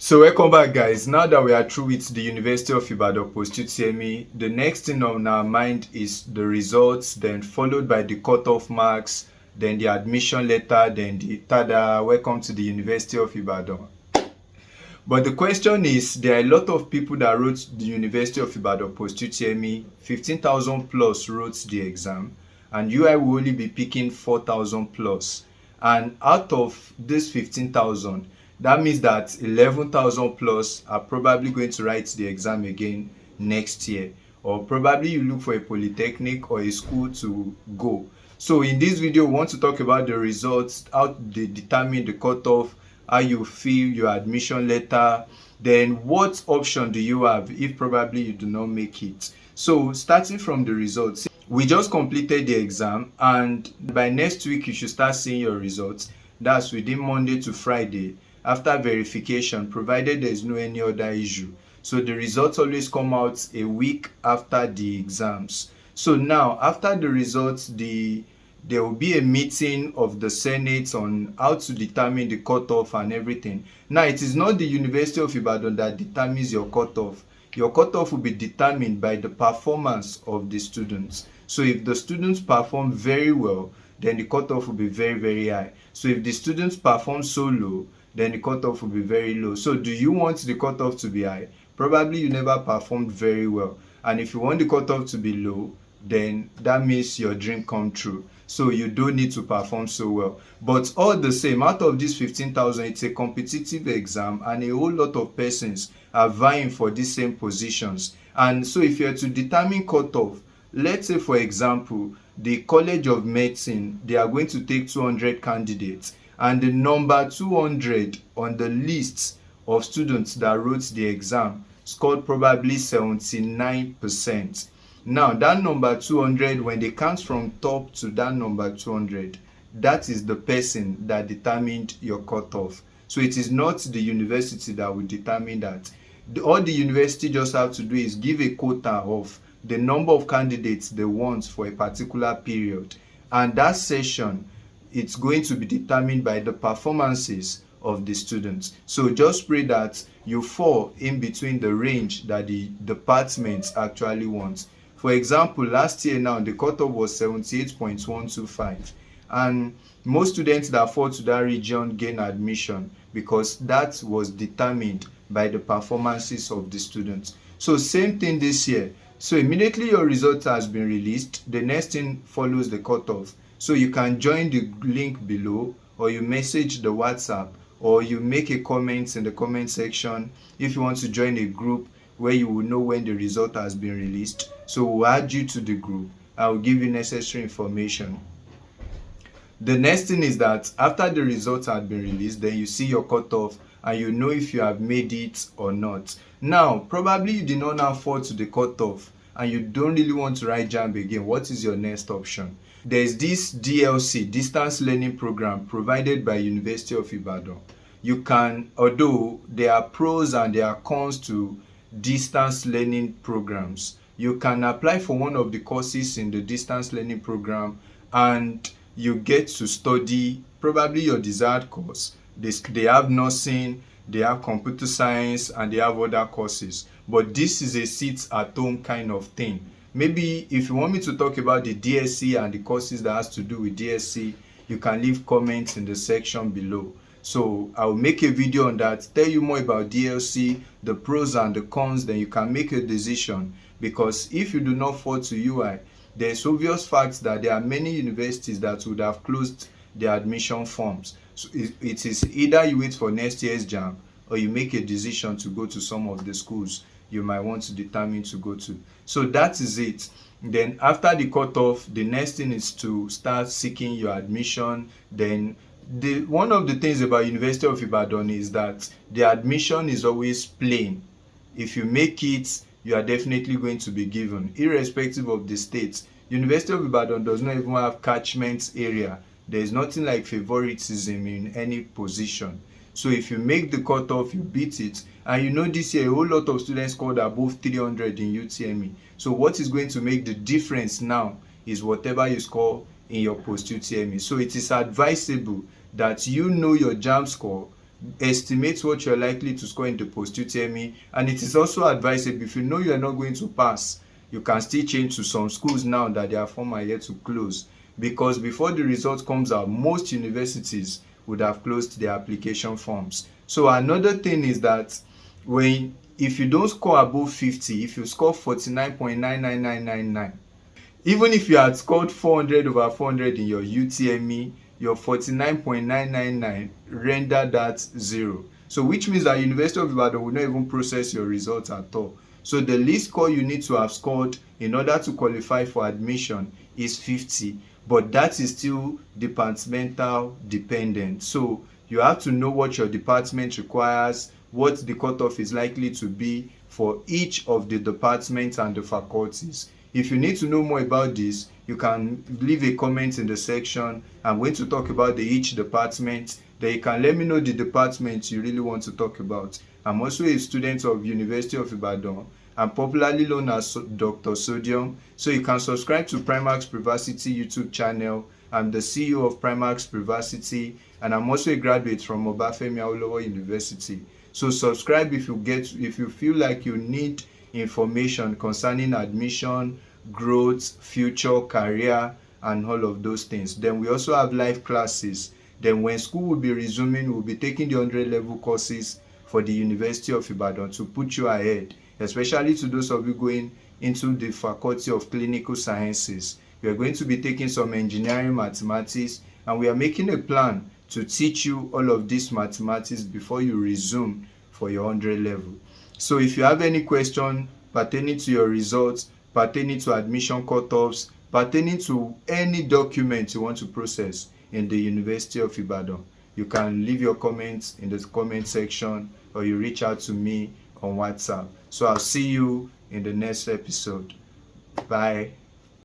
So welcome back, guys. Now that we are through with the University of Ibadan Post-utme, the next thing on our mind is the results, then followed by the cutoff marks, then the admission letter, then the tada, welcome to the University of Ibadan. But the question is, there are a lot of people that wrote the University of Ibadan Post-utme, 15,000 plus wrote the exam, and UI will only be picking 4,000 plus. And out of this 15,000, that means that 11,000 plus are probably going to write the exam again next year, or probably you look for a polytechnic or a school to go. So in this video, we want to talk about the results, how they determine the cutoff, how you fill your admission letter, then what option do you have if probably you do not make it. So starting from the results, we just completed the exam, and by next week you should start seeing your results. That's within Monday to Friday after verification, provided there is no any other issue. So the results always come out a week after the exams. So now after the results, there will be a meeting of the Senate on how to determine the cutoff and everything. Now, it is not the University of Ibadan that determines your cutoff. Your cutoff will be determined by the performance of the students. So if the students perform very well, then the cutoff will be very, very high. So if the students perform so low, then the cutoff will be very low. So do you want the cutoff to be high? Probably you never performed very well. And if you want the cutoff to be low, then that means your dream come true. So you don't need to perform so well. But all the same, out of this 15,000, it's a competitive exam, and a whole lot of persons are vying for these same positions. And so if you're to determine cutoff, let's say for example, the College of Medicine, they are going to take 200 candidates, and the number 200 on the list of students that wrote the exam scored probably 79%. Now that number 200, when they count from top to that number 200, that is the person that determined your cutoff. So it is not the university that will determine that. All the university just have to do is give a quota of the number of candidates they want for a particular period, and that session, it's going to be determined by the performances of the students. So just pray that you fall in between the range that the departments actually want. For example, last year now, the cutoff was 78.125, and most students that fall to that region gain admission because that was determined by the performances of the students. So same thing this year. So immediately your result has been released, the next thing follows the cutoff. So you can join the link below, or you message the WhatsApp, or you make a comment in the comment section if you want to join a group where you will know when the result has been released. So we'll add you to the group. I will give you necessary information. The next thing is that after the results have been released, then you see your cutoff and you know if you have made it or not. Now, probably you did not now fall to the cutoff and you don't really want to write JAMB again. What is your next option? There's this DLC, distance learning program, provided by University of Ibadan. You can, although there are pros and there are cons to distance learning programs, you can apply for one of the courses in the distance learning program and you get to study probably your desired course. They have nursing, they have computer science, and they have other courses. But this is a sit-at-home kind of thing. Maybe if you want me to talk about the DSC and the courses that has to do with DSC, you can leave comments in the section below. So I will make a video on that, tell you more about DLC, the pros and the cons, then you can make a decision. Because if you do not fall to UI, there's obvious facts that there are many universities that would have closed their admission forms. So it is either you wait for next year's JAMB, or you make a decision to go to some of the schools you might want to determine to go to. So that is it. Then after the cutoff, the next thing is to start seeking your admission. Then one of the things about University of Ibadan is that the admission is always plain. If you make it, you are definitely going to be given, irrespective of the state. University of Ibadan does not even have catchment area. There is nothing like favoritism in any position. So if you make the cutoff, you beat it. And you know this year, a whole lot of students scored above 300 in UTME. So what is going to make the difference now is whatever you score in your post-UTME. So it is advisable that you know your JAMB score estimate what you're likely to score in the post-utme, and it is also advisable, if you know you're not going to pass, you can still change to some schools now that their form are yet to close, because before the result comes out, most universities would have closed their application forms. So another thing is that if you don't score above 50, if you score 49.99999, even if you had scored 400 over 400 in your UTME, your 49.999 render that 0. So which means that University of Ibadan will not even process your results at all. So the least score you need to have scored in order to qualify for admission is 50, but that is still departmental dependent. So you have to know what your department requires, what the cutoff is likely to be for each of the departments and the faculties. If you need to know more about this, you can leave a comment in the section. I'm going to talk about each department. Then you can let me know the department you really want to talk about. I'm also a student of University of Ibadan. I'm popularly known as Dr. Sodium. So you can subscribe to Primax Privacity YouTube channel. I'm the CEO of Primax Privacity, and I'm also a graduate from Obafemi Awolowo University. So subscribe if you feel like you need information concerning admission, growth, future, career, and all of those things. Then we also have live classes. Then when school will be resuming, we'll be taking the 100 level courses for the University of Ibadan to put you ahead, especially to those of you going into the Faculty of Clinical Sciences. We are going to be taking some engineering mathematics, and we are making a plan to teach you all of this mathematics before you resume for your 100 level. So if you have any question pertaining to your results, pertaining to admission cutoffs, pertaining to any document you want to process in the University of Ibadan, you can leave your comments in the comment section, or you reach out to me on WhatsApp. So I'll see you in the next episode. Bye.